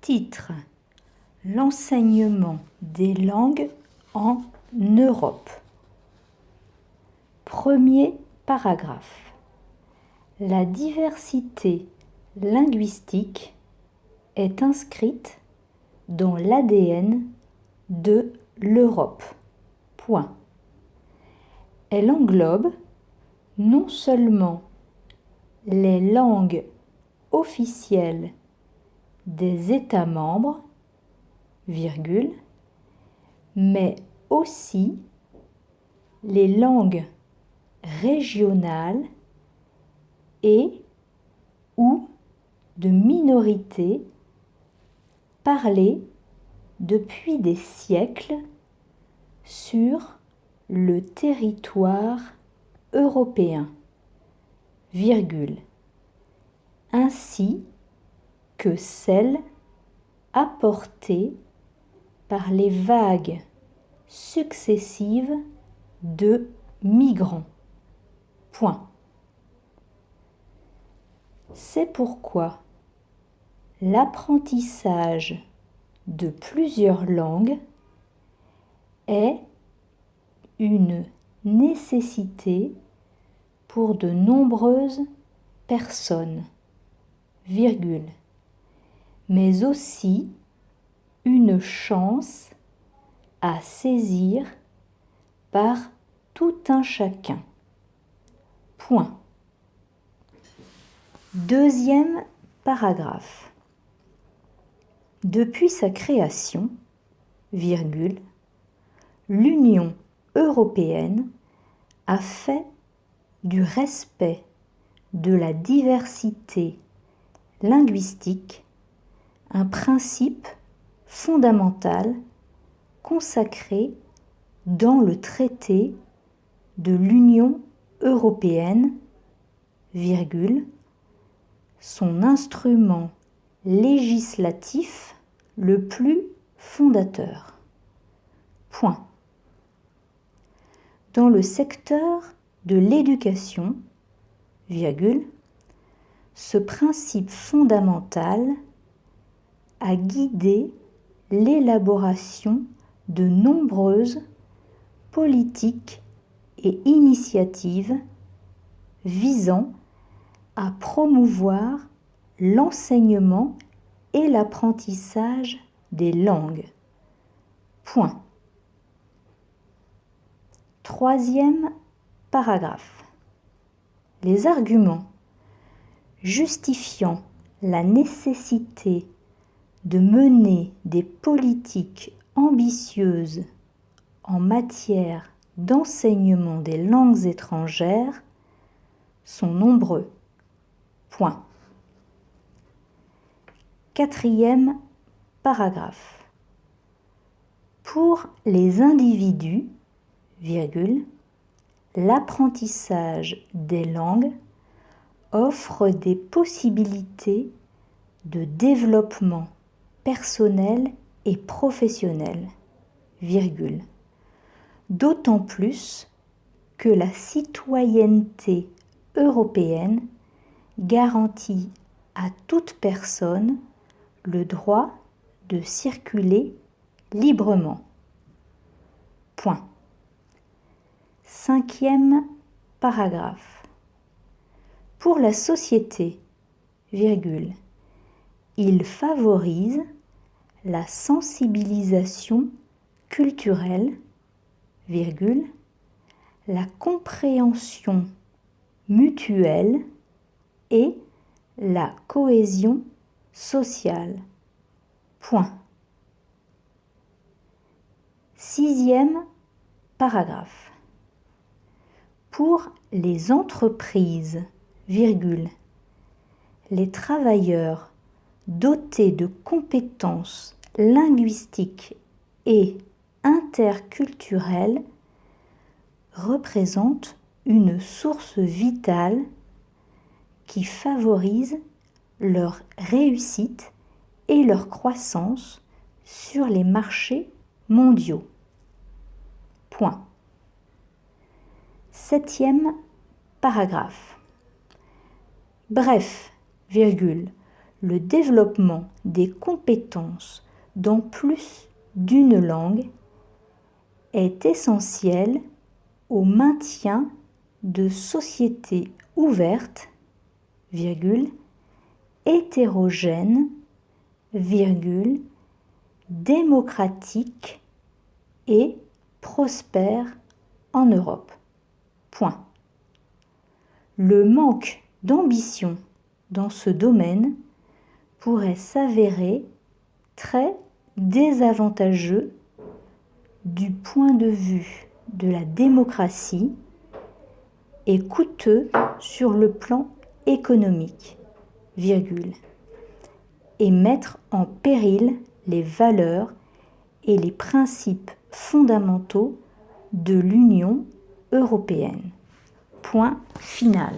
Titre: L'enseignement des langues en Europe. Premier paragraphe. La diversité linguistique est inscrite dans l'ADN de l'Europe. Point. Elle englobe non seulement les langues officielles des États membres, virgule, mais aussi les langues régionales et ou de minorités parlées depuis des siècles sur le territoire européen, virgule, ainsi que celles apportées par les vagues successives de migrants. Point. C'est pourquoi l'apprentissage de plusieurs langues est une nécessité pour de nombreuses personnes, virgule, mais aussi une chance à saisir par tout un chacun. Point. Deuxième paragraphe. Depuis sa création, virgule, l'Union européenne a fait du respect de la diversité linguistique un principe fondamental consacré dans le traité de l'Union européenne, virgule, son instrument législatif le plus fondateur. Point. Dans le secteur de l'éducation, virgule, ce principe fondamental a guidé l'élaboration de nombreuses politiques et initiatives visant à promouvoir l'enseignement et l'apprentissage des langues. Point. Troisième paragraphe. Les arguments justifiant la nécessité de mener des politiques ambitieuses en matière d'enseignement des langues étrangères sont nombreux. Point. Quatrième paragraphe. Pour les individus, virgule, l'apprentissage des langues offre des possibilités de développement personnel et professionnel, virgule, d'autant plus que la citoyenneté européenne garantit à toute personne le droit de circuler librement. Point. Cinquième paragraphe. Pour la société, virgule, il favorise la sensibilisation culturelle, virgule, la compréhension mutuelle et la cohésion sociale. Point. Sixième paragraphe. Pour les entreprises, virgule, les travailleurs dotés de compétences linguistiques et interculturelles représentent une source vitale qui favorise leur réussite et leur croissance sur les marchés mondiaux. Point. Septième paragraphe. Bref, virgule, le développement des compétences dans plus d'une langue est essentiel au maintien de sociétés ouvertes, virgule, hétérogènes, virgule, démocratiques et prospères en Europe. Point. Le manque d'ambition dans ce domaine pourrait s'avérer très désavantageux du point de vue de la démocratie et coûteux sur le plan économique, virgule, et mettre en péril les valeurs et les principes fondamentaux de l'Union européenne. Point final.